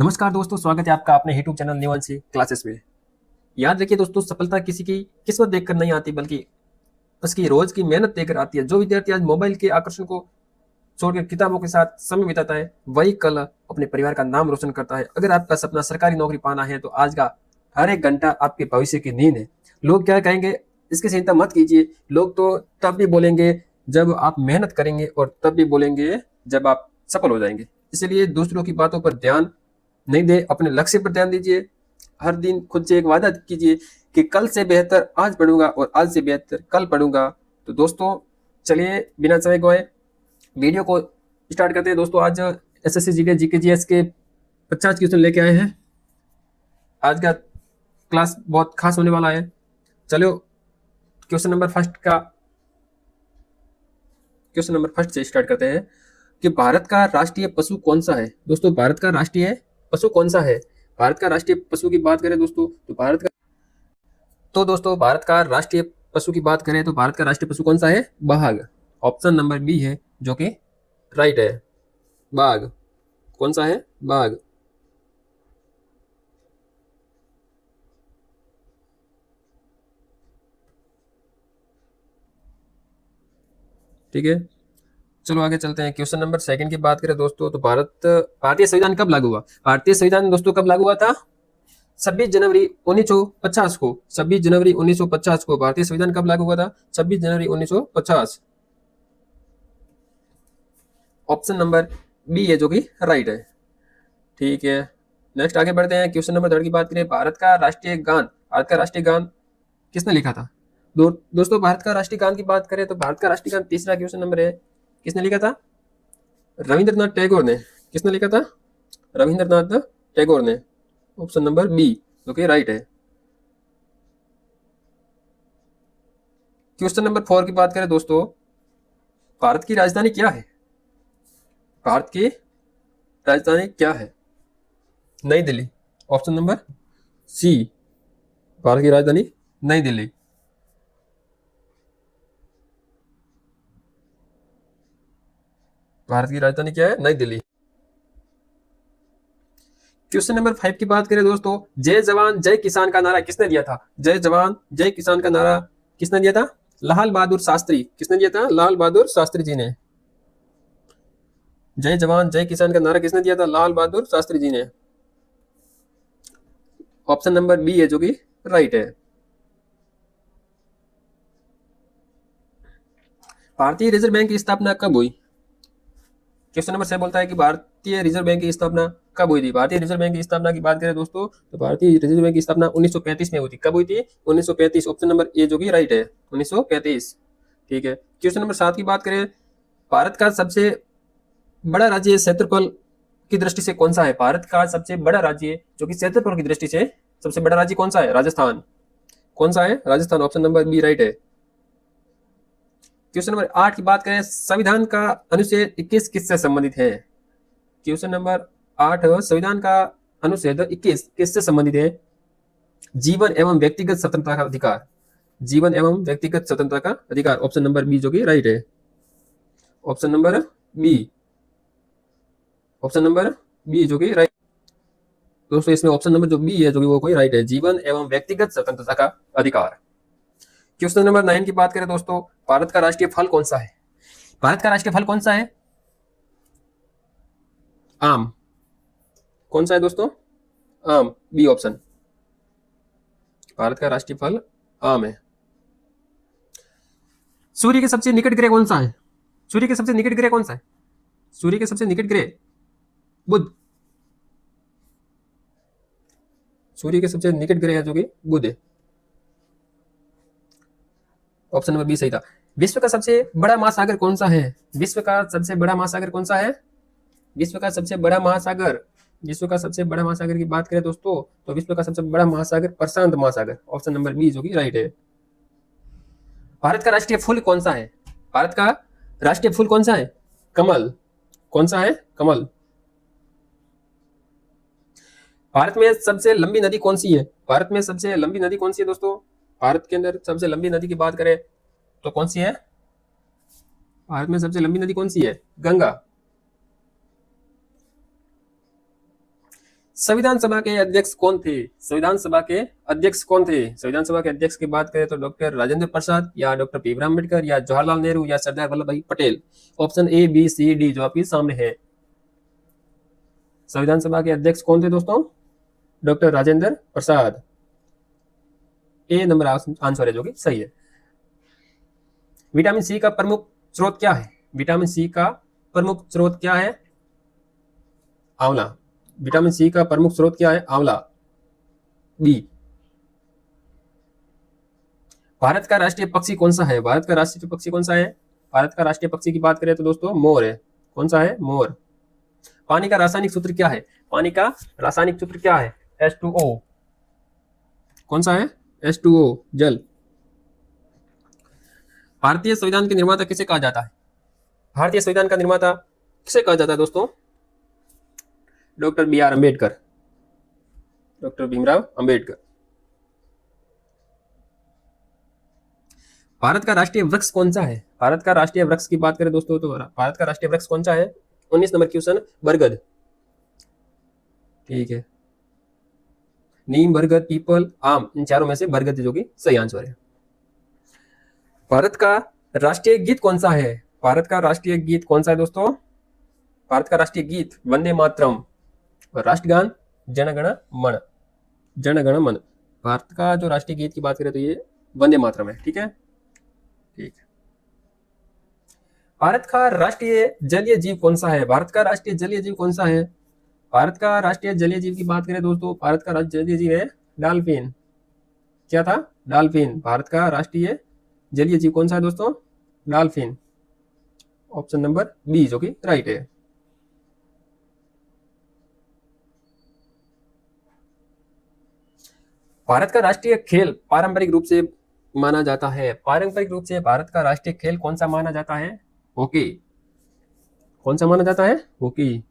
नमस्कार दोस्तों, स्वागत है आपका अपने यूट्यूब चैनल निवांशी क्लासेस में। याद रखिए दोस्तों, सफलता किसी की किस्मत देखकर नहीं आती बल्कि उसकी रोज की मेहनत देखकर आती है। जो विद्यार्थी आज मोबाइल के आकर्षण को छोड़कर किताबों के साथ समय बिताता है, वही कल अपने परिवार का नाम रोशन करता है। अगर आपका सपना सरकारी नौकरी पाना है तो आज का हर एक घंटा आपके भविष्य की नींद है। लोग क्या कहेंगे इसकी चिंता मत कीजिए। लोग तो तब भी बोलेंगे जब आप मेहनत करेंगे और तब भी बोलेंगे जब आप सफल हो जाएंगे। इसलिए दूसरों की बातों पर ध्यान नहीं दे, अपने लक्ष्य पर ध्यान दीजिए। हर दिन खुद से एक वादा कीजिए कि कल से बेहतर आज पढ़ूंगा और आज से बेहतर कल पढ़ूंगा। तो दोस्तों चलिए बिना समय गवाए वीडियो को स्टार्ट करते हैं। दोस्तों आज एसएससी जीके जीकेजीएस के 50 क्वेश्चन लेके आए हैं। आज का क्लास बहुत खास होने वाला है। चलो क्वेश्चन नंबर फर्स्ट से स्टार्ट करते हैं कि भारत का राष्ट्रीय पशु कौन सा है। दोस्तों भारत का राष्ट्रीय पशु कौन सा है? भारत का राष्ट्रीय पशु की बात करें दोस्तों तो भारत का राष्ट्रीय पशु की बात करें तो भारत का राष्ट्रीय पशु कौन सा है? बाघ। ऑप्शन नंबर बी है जो कि राइट है। बाघ कौन सा है? बाघ। ठीक है, चलो आगे चलते हैं। क्वेश्चन नंबर सेकंड की बात करें दोस्तों तो भारतीय संविधान कब लागू हुआ? भारतीय संविधान दोस्तों कब लागू हुआ था? 26 जनवरी 1950 को। 26 जनवरी 1950 को भारतीय संविधान कब लागू हुआ था? 26 जनवरी 1950। ऑप्शन नंबर बी है जो कि राइट है। ठीक है, नेक्स्ट आगे बढ़ते हैं। क्वेश्चन नंबर थर्ड की बात करें, भारत का राष्ट्रीय गान किसने लिखा था? दोस्तों भारत का राष्ट्रीय गान की बात करें तो भारत का राष्ट्रीय गान तीसरा क्वेश्चन नंबर है, किसने लिखा था? रविंद्रनाथ टैगोर ने। किसने लिखा था? रविंद्रनाथ टैगोर ने। ऑप्शन नंबर बी जो कि राइट है। क्वेश्चन नंबर 4 की बात करें दोस्तों, भारत की राजधानी क्या है? भारत की राजधानी क्या है? नई Delhi. Option number c, Bharat की राजधानी नई दिल्ली। भारत की राजधानी क्या है? नई दिल्ली। क्वेश्चन नंबर 5 की बात करें दोस्तों, जय जवान जय किसान का नारा किसने दिया था? जय जवान जय किसान का नारा किसने दिया था? लाल बहादुर शास्त्री। किसने दिया था? लाल बहादुर शास्त्री जी ने। जय जवान जय किसान का नारा किसने दिया था? लाल बहादुर शास्त्री जी ने। ऑप्शन नंबर बी है जो कि राइट है। भारतीय रिजर्व बैंक की स्थापना कब हुई? क्वेश्चन नंबर 6 बोलता है कि भारतीय रिजर्व बैंक की स्थापना कब हुई थी? भारतीय रिजर्व बैंक की स्थापना की बात करें दोस्तों तो भारतीय रिजर्व बैंक की स्थापना 1935 में हुई थी। कब हुई थी? 1935। ऑप्शन नंबर ए जो कि राइट है, 1935। ठीक है, क्वेश्चन नंबर 7 की बात करें, भारत का सबसे बड़ा राज्य क्षेत्रफल की दृष्टि से कौन सा है? भारत का सबसे बड़ा राज्य जो कि क्षेत्रफल की दृष्टि से सबसे बड़ा राज्य कौन सा है? राजस्थान। कौन सा है? Rajasthan. Option number b right है। क्वेश्चन नंबर 8 की बात करें, संविधान का अनुच्छेद 21 किससे संबंधित है? क्वेश्चन नंबर 8, संविधान का अनुच्छेद 21 किससे संबंधित है? जीवन एवं व्यक्तिगत स्वतंत्रता का अधिकार। जीवन एवं व्यक्तिगत स्वतंत्रता का अधिकार। ऑप्शन नंबर बी जो कि राइट है। Option number b, option number b जो कि राइट। दोस्तों इसमें ऑप्शन नंबर जो बी है जो कि वो कोई राइट है, जीवन एवं व्यक्तिगत स्वतंत्रता का अधिकार। क्वेश्चन नंबर 9 की बात करें दोस्तों, भारत का राष्ट्रीय फल कौन सा है? भारत का राष्ट्रीय फल कौन सा है? आम। कौन सा है दोस्तों? आम। B option. भारत का राष्ट्रीय फल आम है। सूर्य के सबसे निकट ग्रह कौन सा है? सूर्य के सबसे निकट ग्रह कौन सा है? सूर्य के सबसे निकट ग्रह बुध। सूर्य के सबसे निकट ग्रह है जो कि बुध है। ऑप्शन नंबर बी सही था। विश्व का सबसे बड़ा महासागर कौन सा है? विश्व का सबसे बड़ा महासागर कौन सा है? विश्व का सबसे बड़ा महासागर, विश्व का सबसे बड़ा महासागर की बात करें दोस्तों तो विश्व का सबसे बड़ा महासागर प्रशांत महासागर। ऑप्शन नंबर बी जो कि राइट है। भारत का राष्ट्रीय फूल कौन सा है? भारत का राष्ट्रीय फूल कौन सा है? कमल। कौन सा है? कमल। भारत में सबसे लंबी नदी कौन सी है? भारत में सबसे लंबी नदी कौन सी है दोस्तों? भारत के अंदर सबसे लंबी नदी की बात करें तो कौन सी है? भारत में सबसे लंबी नदी कौन सी है? गंगा। संविधान सभा के अध्यक्ष कौन थे? संविधान सभा के अध्यक्ष कौन थे? संविधान सभा के अध्यक्ष की बात करें तो डॉक्टर राजेंद्र प्रसाद या डॉक्टर भीमराव अम्बेडकर या जवाहरलाल नेहरू या Sardar Vallabh Bhai Patel. Option a b c d जो आपके सामने है। संविधान सभा के अध्यक्ष कौन थे दोस्तों? डॉक्टर राजेंद्र प्रसाद। ए नंबर आंसर है जो कि सही है। विटामिन सी का प्रमुख स्रोत क्या है? विटामिन सी का प्रमुख स्रोत क्या है? आंवला। विटामिन सी का प्रमुख स्रोत क्या है? आंवला। बी। भारत का राष्ट्रीय पक्षी कौन सा है? भारत का राष्ट्रीय पक्षी कौन सा है? भारत का राष्ट्रीय पक्षी की बात करें तो दोस्तों मोर है। कौन सा है? मोर। पानी का रासायनिक सूत्र क्या है? पानी का रासायनिक सूत्र क्या है? H2O। कौन सा है? H2O, जल। भारतीय संविधान के निर्माता किसे कहा जाता है? भारतीय संविधान का निर्माता किसे कहा जाता है दोस्तों? Doctor B R Ambedkar, doctor Bhimrao Ambedkar. Bharat का राष्ट्रीय वृक्ष कौन सा है? भारत का राष्ट्रीय वृक्ष की बात करें दोस्तों तो भारत का राष्ट्रीय वृक्ष कौन सा है? 19 नंबर क्वेश्चन, बरगद। ठीक है, नीम, बरगद, पीपल, आम, इन चारों में से बरगद जो कि सही आंसर है। भारत का राष्ट्रीय गीत कौन सा है? भारत का राष्ट्रीय गीत कौन सा है दोस्तों? भारत का राष्ट्रीय गीत वंदे मातरम और राष्ट्रगान जनगण मन। जनगण मन। भारत का जो राष्ट्रीय गीत की बात करें तो ये वंदे मातरम है। ठीक है, ठीक है। भारत का राष्ट्रीय जलीय जीव कौन सा है? भारत का राष्ट्रीय जलीय जीव कौन सा है? भारत का राष्ट्रीय जलीय जीव की बात करें दोस्तों, भारत का राष्ट्रीय जलीय जीव है डॉल्फिन। क्या था? डॉल्फिन। भारत का राष्ट्रीय जलीय जीव कौन सा है दोस्तों? डॉल्फिन। ऑप्शन नंबर बी जो कि राइट है। भारत का राष्ट्रीय खेल पारंपरिक रूप से माना जाता है। पारंपरिक रूप से भारत का राष्ट्रीय खेल कौन सा माना जाता है? हॉकी। कौन सा माना जाता है? हॉकी।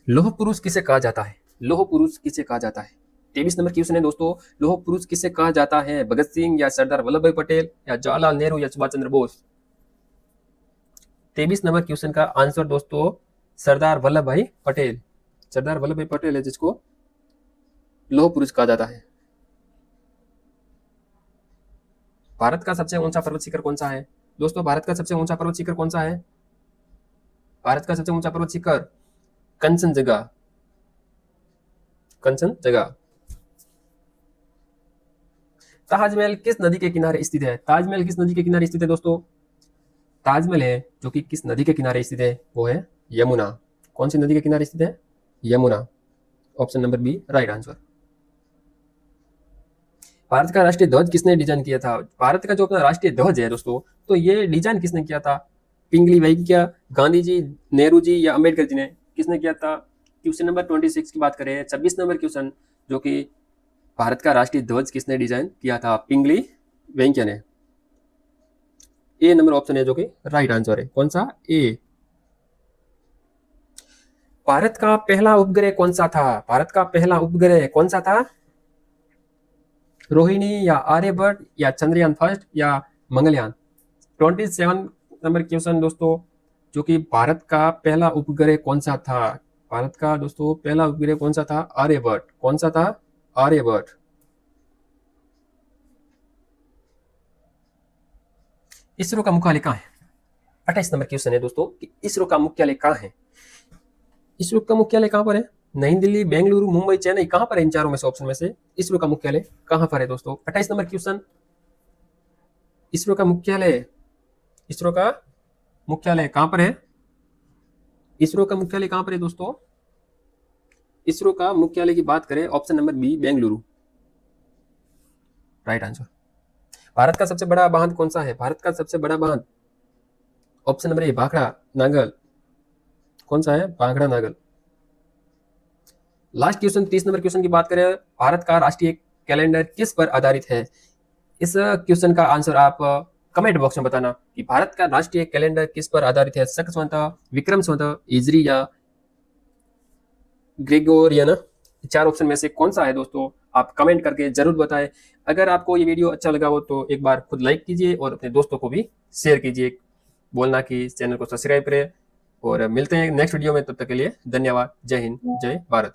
लौह पुरुष किसे कहा जाता है? लौह पुरुष किसे कहा जाता है? 23 नंबर क्वेश्चन है दोस्तों। लौह पुरुष किसे कहा जाता है? भगत सिंह या सरदार वल्लभ भाई पटेल या जवाहरलाल नेहरू या सुभाष चंद्र बोस। 23 नंबर क्वेश्चन का आंसर दोस्तों सरदार वल्लभ भाई पटेल। सरदार वल्लभ भाई पटेल है जिसको लौह पुरुष कहा जाता है। भारत का सबसे ऊंचा पर्वत शिखर कौन सा है दोस्तों? भारत का सबसे ऊंचा पर्वत शिखर कौन सा है? भारत का सबसे ऊंचा पर्वत शिखर कंचनजंगा। कंचनजंगा। ताजमहल किस नदी के किनारे स्थित है? ताजमहल किस नदी के किनारे स्थित है दोस्तों? ताजमहल है जो कि किस नदी के किनारे स्थित है? वो है यमुना। कौन सी नदी के किनारे स्थित है? Yamuna. Option number b right answer. Bharat का राष्ट्रीय ध्वज किसने डिजाइन किया था? भारत का जो अपना राष्ट्रीय ध्वज है दोस्तों, तो ये डिजाइन किसने किया था? पिंगली भाई क्या, गांधी जी, नेहरू जी या अम्बेडकर जी ने? किसने किया था? क्वेश्चन नंबर 26 की बात करें, 26 नंबर क्वेश्चन, जो कि भारत का राष्ट्रीय ध्वज किसने डिजाइन किया था? पिंगली वेंकैया ने। ए नंबर ऑप्शन है जो कि राइट आंसर है। कौन सा? ए। भारत का पहला उपग्रह कौन सा था? भारत का पहला उपग्रह कौन सा था? रोहिणी या आर्यभट्ट या चंद्रयान फर्स्ट या मंगलयान। 27 नंबर क्वेश्चन दोस्तों, जो कि भारत का पहला उपग्रह कौन सा था? भारत का दोस्तों पहला उपग्रह कौन सा था? आर्यभट्ट। कौन सा था? आर्यभट्ट। इसरो का मुख्यालय कहाँ है? 28 नंबर क्वेश्चन है दोस्तों कि इसरो का मुख्यालय कहाँ है? इसरो का मुख्यालय कहाँ पर है? नई दिल्ली, बेंगलुरु, मुंबई, चेन्नई, कहां पर है? इन चारों में से ऑप्शन में से इसरो का मुख्यालय कहां पर है दोस्तों? 28 नंबर क्वेश्चन। इसरो का मुख्यालय, इसरो का मुख्यालय कहां पर है? इसरो का मुख्यालय कहां पर है दोस्तों? इसरो का मुख्यालय की बात करें, option number b Bengaluru right answer. Bharat का सबसे बड़ा बांध कौन सा है? भारत का सबसे बड़ा बांध, option number a Bhakra Nangal. कौन सा है? Bhakra Nangal. Last question 30 number question की बात करें, भारत का राष्ट्रीय कैलेंडर किस पर आधारित है? इस क्वेश्चन का आंसर आप कमेंट बॉक्स में बताना कि भारत का राष्ट्रीय कैलेंडर किस पर आधारित है। शक संवत, विक्रम संवत, हिजरी या ग्रेगोरियन। चार ऑप्शन में से कौन सा है दोस्तों? आप कमेंट करके जरूर बताएं। अगर आपको ये वीडियो अच्छा लगा हो तो एक बार खुद लाइक कीजिए और अपने दोस्तों को भी शेयर कीजिए। बोलना कि इस चैनल को सब्सक्राइब करें। और मिलते हैं नेक्स्ट वीडियो में, तब तक के लिए धन्यवाद। जय हिंद, जय भारत।